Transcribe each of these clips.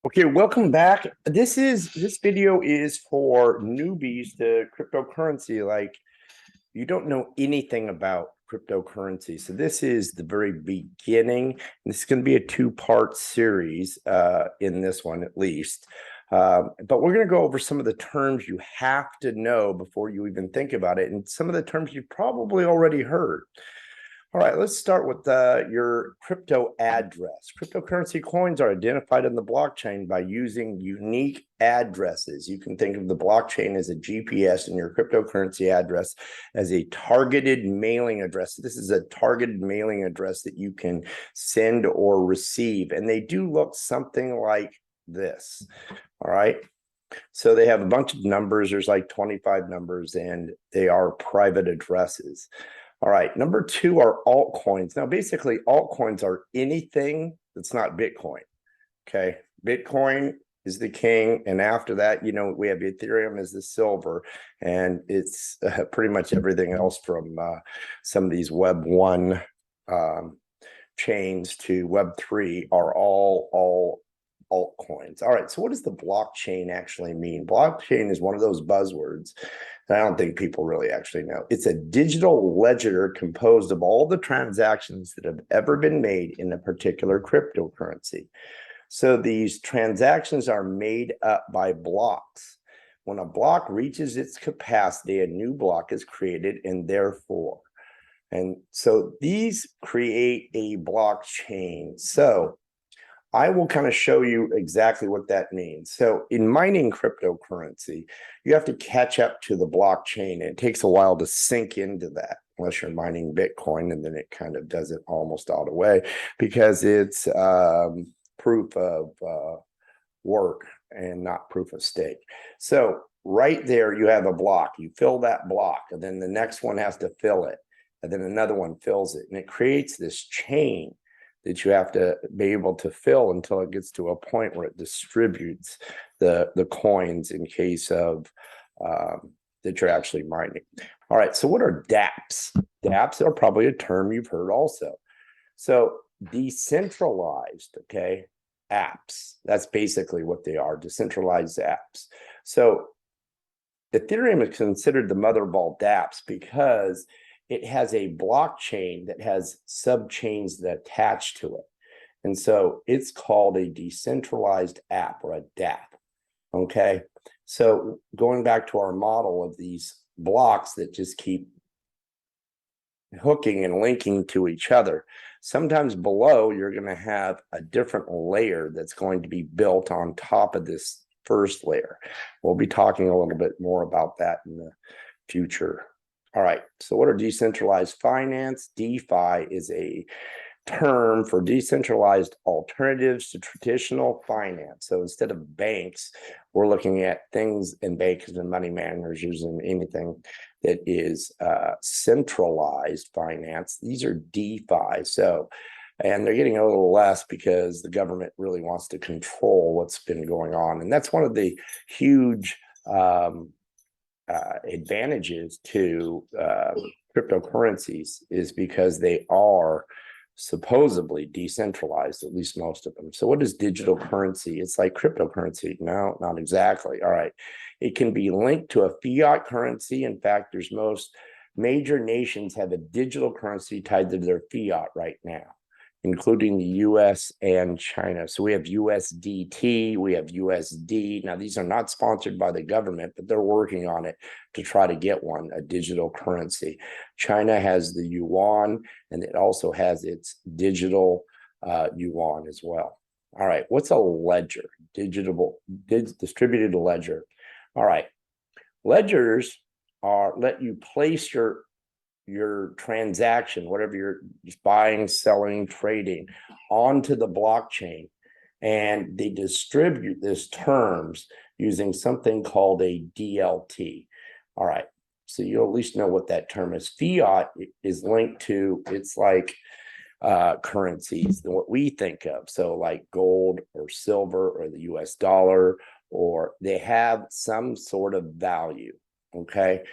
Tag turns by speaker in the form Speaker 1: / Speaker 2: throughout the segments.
Speaker 1: Okay, welcome back. This video is for newbies to cryptocurrency. Like you don't know anything about cryptocurrency. So this is the very beginning. This is going to be a two-part series in this one at least. But we're going to go over some of the terms you have to know before you even think about it, and some of the terms you've probably already heard. All right, let's start with your crypto address. Cryptocurrency coins are identified in the blockchain by using unique addresses. You can think of the blockchain as a GPS and your cryptocurrency address as a targeted mailing address. This is a targeted mailing address that you can send or receive, and they do look something like this. All right. So they have a bunch of numbers. There's like 25 numbers, and they are private addresses. All right, number two are altcoins. Now, basically, altcoins are anything that's not Bitcoin. Okay, Bitcoin is the king, and after that, we have Ethereum as the silver, and it's pretty much everything else from some of these Web1 chains to Web3 are all altcoins. All right, so what does the blockchain actually mean? Blockchain is one of those buzzwords that I don't think people really actually know. It's a digital ledger composed of all the transactions that have ever been made in a particular cryptocurrency. So these transactions are made up by blocks. When a block reaches its capacity, a new block is created, and therefore, and so these create a blockchain. So I will kind of show you exactly what that means. So in mining cryptocurrency, you have to catch up to the blockchain. It takes a while to sink into that, unless you're mining Bitcoin, and then it kind of does it almost all the way because it's proof of work and not proof of stake. So right there, you have a block. You fill that block, and then the next one has to fill it, and then another one fills it, and it creates this chain that you have to be able to fill until it gets to a point where it distributes the coins in case of that you're actually mining. All right, so what are dApps? dApps are probably a term you've heard also. So decentralized, okay, apps. That's basically what they are, decentralized apps. So Ethereum is considered the mother of all dApps because it has a blockchain that has subchains that attach to it. And so it's called a decentralized app or a dApp. Okay. So going back to our model of these blocks that just keep hooking and linking to each other, sometimes below you're going to have a different layer that's going to be built on top of this first layer. We'll be talking a little bit more about that in the future. All right, so what are decentralized finance? DeFi is a term for decentralized alternatives to traditional finance. So instead of banks, we're looking at things and banks and money managers and anything that is centralized finance. These are DeFi. So, and they're getting a little less because the government really wants to control what's been going on. And that's one of the huge advantages to cryptocurrencies is because they are supposedly decentralized, at least most of them. So what is digital currency? It's like cryptocurrency. No, not exactly. All right. It can be linked to a fiat currency. In fact, there's most major nations have a digital currency tied to their fiat right now, including the US and China. So we have USDT, we have USD. Now, these are not sponsored by the government, but they're working on it to try to get one, a digital currency. China has the yuan, and it also has its digital yuan as well. All right, what's a ledger? Distributed ledger. All right, ledgers let you place your transaction, whatever you're buying, selling, trading, onto the blockchain. And they distribute this terms using something called a DLT. All right. So you at least know what that term is. Fiat is linked to, it's like currencies, what we think of. So like gold or silver or the US dollar, or they have some sort of value. Okay.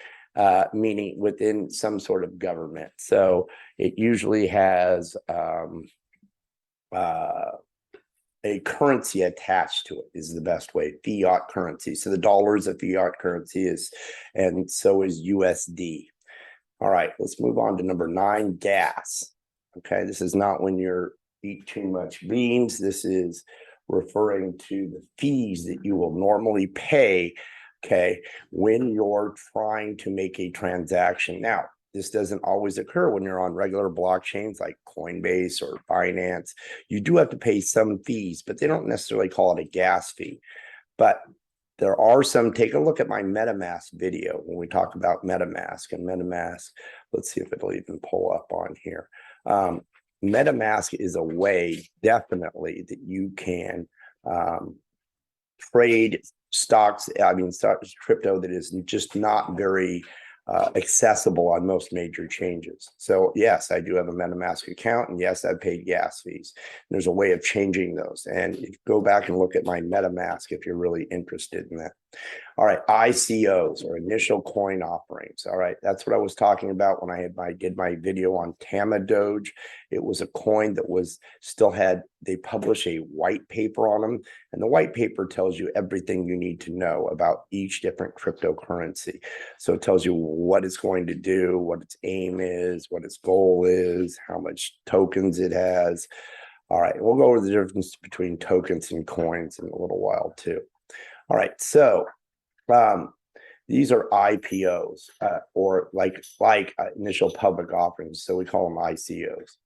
Speaker 1: Meaning within some sort of government. So it usually has a currency attached to it is the best way. Fiat currency. So the dollar is a fiat currency, and so is USD. All right, let's move on to number 9, gas. Okay, this is not when you're eat too much beans. This is referring to the fees that you will normally pay, okay, when you're trying to make a transaction. Now, this doesn't always occur when you're on regular blockchains like Coinbase or Binance. You do have to pay some fees, but they don't necessarily call it a gas fee. But there are some. Take a look at my MetaMask video when we talk about MetaMask. And MetaMask, let's see if it'll even pull up on here. MetaMask is a way, definitely, that you can trade stocks, crypto that is just not very accessible on most major changes. So yes, I do have a MetaMask account, and yes, I've paid gas fees. There's a way of changing those, and go back and look at my MetaMask if you're really interested in that. All right, ICOs, or initial coin offerings. All right, that's what I was talking about when I did my video on Tama Doge. It was a coin that they publish a white paper on them, and the white paper tells you everything you need to know about each different cryptocurrency. So it tells you what it's going to do, what its aim is, what its goal is, how much tokens it has. All right, we'll go over the difference between tokens and coins in a little while too. All right, so these are IPOs, or like initial public offerings. So we call them ICOs.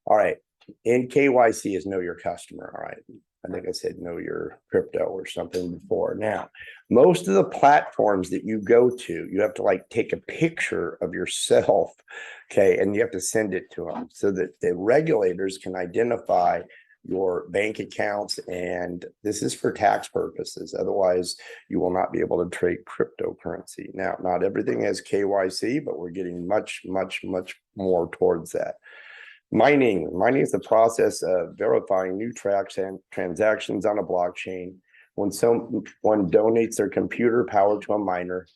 Speaker 1: All right, and KYC is know your customer. All right, I think I said know your crypto or something before. Now, most of the platforms that you go to, you have to like take a picture of yourself, okay, and you have to send it to them so that the regulators can identify your bank accounts, and this is for tax purposes. Otherwise, you will not be able to trade cryptocurrency. Now, not everything has KYC, but we're getting much, much, much more towards that. Mining is the process of verifying new transactions on a blockchain. When someone donates their computer power to a miner,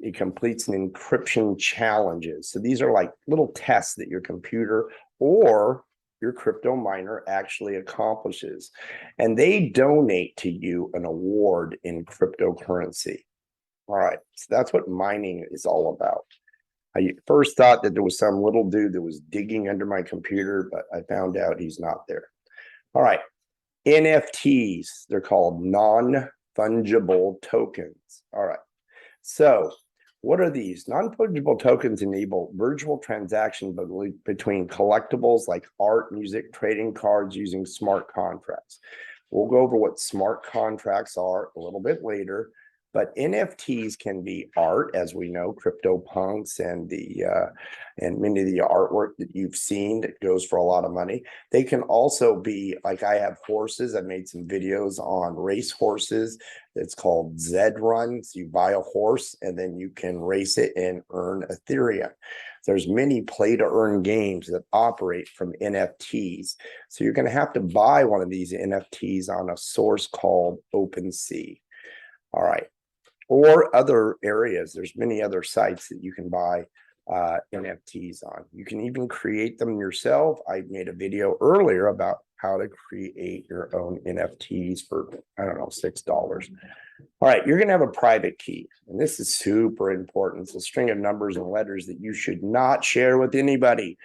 Speaker 1: it completes an encryption challenges. So these are like little tests that your computer or your crypto miner actually accomplishes, and they donate to you an award in cryptocurrency. All right, so that's what mining is all about. I first thought that there was some little dude that was digging under my computer, but I found out he's not there. All right, NFTs, they're called non-fungible tokens. All right, so what are these? Non-fungible tokens enable virtual transaction between collectibles like art, music, trading cards using smart contracts. We'll go over what smart contracts are a little bit later, but NFTs can be art, as we know, CryptoPunks and many of the artwork that you've seen that goes for a lot of money. They can also be, like I have horses. I've made some videos on race horses. It's called Zed Runs. You buy a horse and then you can race it and earn Ethereum. There's many play to earn games that operate from NFTs. So you're going to have to buy one of these NFTs on a source called OpenSea. All right. Or other areas. There's many other sites that you can buy NFTs on. You can even create them yourself. I made a video earlier about how to create your own NFTs for, I don't know, $6. All right, you're going to have a private key, and this is super important. It's a string of numbers and letters that you should not share with anybody.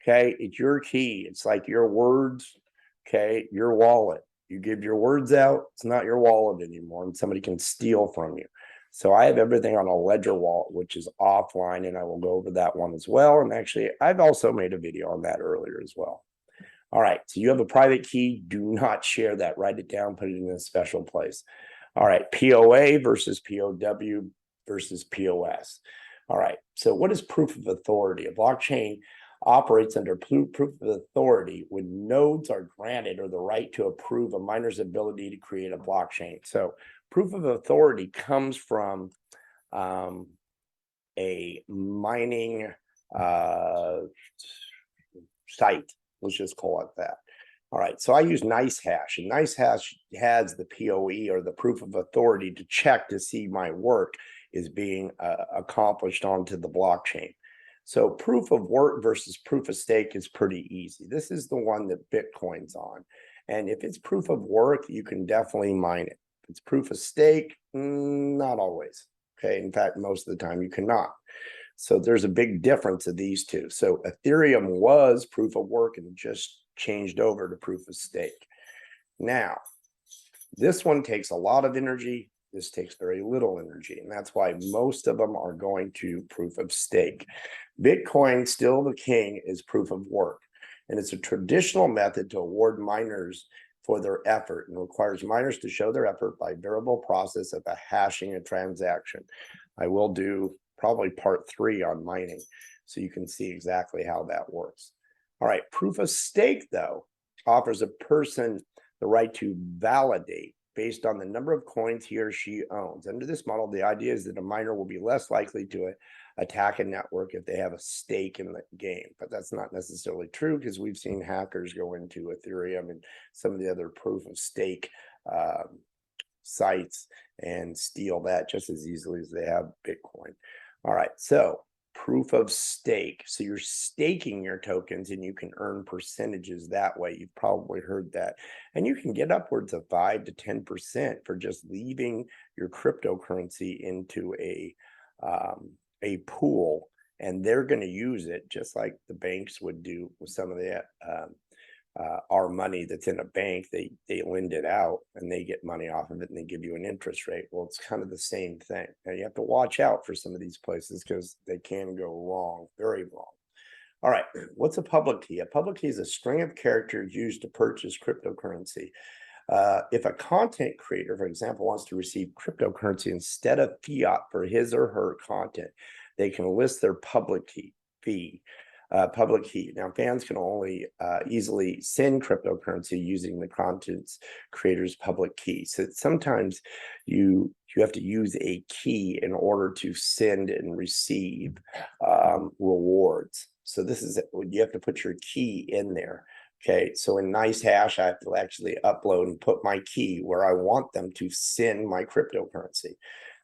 Speaker 1: Okay, it's your key. It's like your words, okay, your wallet. You give your words out, it's not your wallet anymore, and somebody can steal from you. So I have everything on a Ledger wallet, which is offline, and I will go over that one as well. And actually, I've also made a video on that earlier as well. All right, so you have a private key. Do not share that. Write it down, put it in a special place. All right, POA versus POW versus POS. All right, so what is proof of authority? A blockchain operates under proof of authority when nodes are granted or the right to approve a miner's ability to create a blockchain. So proof of authority comes from a mining site. Let's just call it that. All right, so I use NiceHash, and NiceHash has the POE, or the proof of authority, to check to see my work is being accomplished onto the blockchain. So proof of work versus proof of stake is pretty easy. This is the one that Bitcoin's on. And if it's proof of work, you can definitely mine it. If it's proof of stake, not always. Okay. In fact, most of the time you cannot. So there's a big difference of these two. So Ethereum was proof of work and just changed over to proof of stake. Now, this one takes a lot of energy. This takes very little energy. And that's why most of them are going to proof of stake. Bitcoin, still the king, is proof of work. And it's a traditional method to award miners for their effort and requires miners to show their effort by variable process of hashing a transaction. I will do probably part 3 on mining, so you can see exactly how that works. All right, proof of stake, though, offers a person the right to validate based on the number of coins he or she owns. Under this model, the idea is that a miner will be less likely to attack a network if they have a stake in the game. But that's not necessarily true, because we've seen hackers go into Ethereum and some of the other proof of stake sites and steal that just as easily as they have Bitcoin. All right, so proof of stake. So you're staking your tokens and you can earn percentages that way. You've probably heard that. And you can get upwards of 5 to 10% for just leaving your cryptocurrency into a pool, and they're going to use it just like the banks would do with some of that. Our money that's in a bank, they lend it out and they get money off of it and they give you an interest rate. Well, it's kind of the same thing. And you have to watch out for some of these places because they can go wrong, very wrong. All right, what's a public key? A public key is a string of characters used to purchase cryptocurrency. If a content creator, for example, wants to receive cryptocurrency instead of fiat for his or her content, they can list their public key public key. Now, fans can only easily send cryptocurrency using the content's creator's public key. So sometimes you have to use a key in order to send and receive rewards. So this is, you have to put your key in there. Okay, so in NiceHash, I have to actually upload and put my key where I want them to send my cryptocurrency.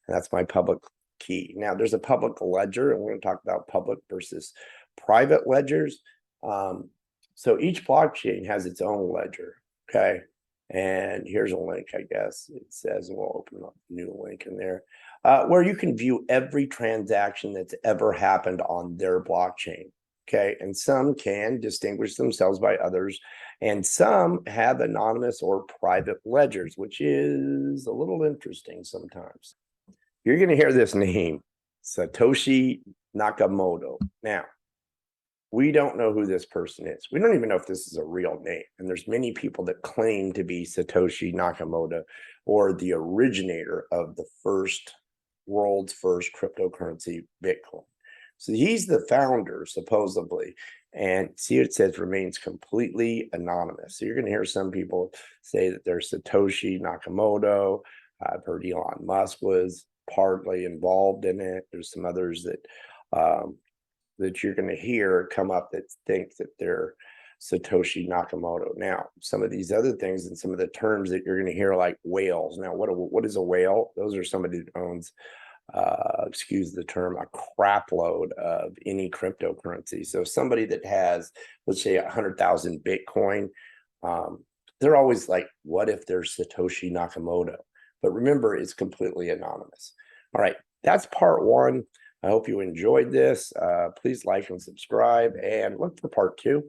Speaker 1: And that's my public key. Now, there's a public ledger, and we're going to talk about public versus private ledgers. So each blockchain has its own ledger, okay? And here's a link, I guess. It says, and we'll open up a new link in there, where you can view every transaction that's ever happened on their blockchain, okay? And some can distinguish themselves by others, and some have anonymous or private ledgers, which is a little interesting sometimes. You're going to hear this name, Satoshi Nakamoto. Now, we don't know who this person is. We don't even know if this is a real name. And there's many people that claim to be Satoshi Nakamoto, or the originator of the world's first cryptocurrency, Bitcoin. So he's the founder, supposedly. And see, it says remains completely anonymous. So you're going to hear some people say that they're Satoshi Nakamoto. I've heard Elon Musk was partly involved in it. There's some others that you're going to hear come up that think that they're Satoshi Nakamoto. Now, some of these other things and some of the terms that you're going to hear, like whales. Now, what is a whale? Those are somebody that owns, excuse the term, a crap load of any cryptocurrency. So somebody that has, let's say, 100,000 Bitcoin, they're always like, what if they're Satoshi Nakamoto? But remember, it's completely anonymous. All right, that's part 1. I hope you enjoyed this. Please like and subscribe, and look for part 2.